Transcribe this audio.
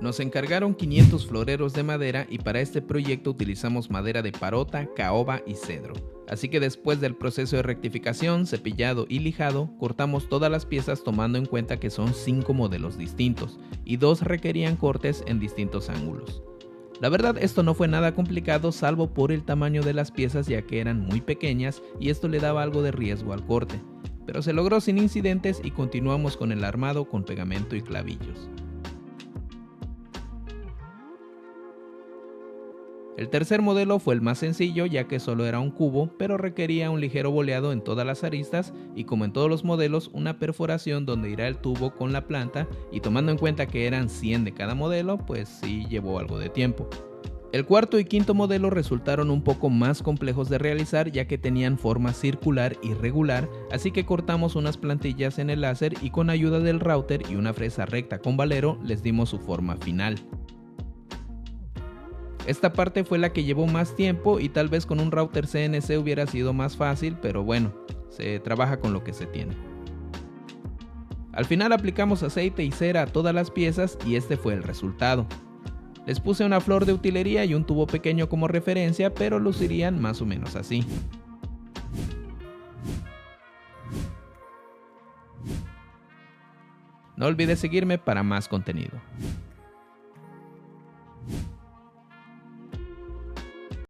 Nos encargaron 500 floreros de madera y para este proyecto utilizamos madera de parota, caoba y cedro. Así que después del proceso de rectificación, cepillado y lijado, cortamos todas las piezas tomando en cuenta que son 5 modelos distintos y 2 requerían cortes en distintos ángulos. La verdad esto no fue nada complicado salvo por el tamaño de las piezas ya que eran muy pequeñas y esto le daba algo de riesgo al corte. Pero se logró sin incidentes y continuamos con el armado con pegamento y clavillos. El tercer modelo fue el más sencillo ya que solo era un cubo, pero requería un ligero boleado en todas las aristas y como en todos los modelos una perforación donde irá el tubo con la planta y tomando en cuenta que eran 100 de cada modelo, pues sí llevó algo de tiempo. El cuarto y quinto modelo resultaron un poco más complejos de realizar ya que tenían forma circular y regular, así que cortamos unas plantillas en el láser y con ayuda del router y una fresa recta con valero les dimos su forma final. Esta parte fue la que llevó más tiempo y tal vez con un router CNC hubiera sido más fácil, pero bueno, se trabaja con lo que se tiene. Al final aplicamos aceite y cera a todas las piezas y este fue el resultado. Les puse una flor de utilería y un tubo pequeño como referencia, pero lucirían más o menos así. No olvides seguirme para más contenido.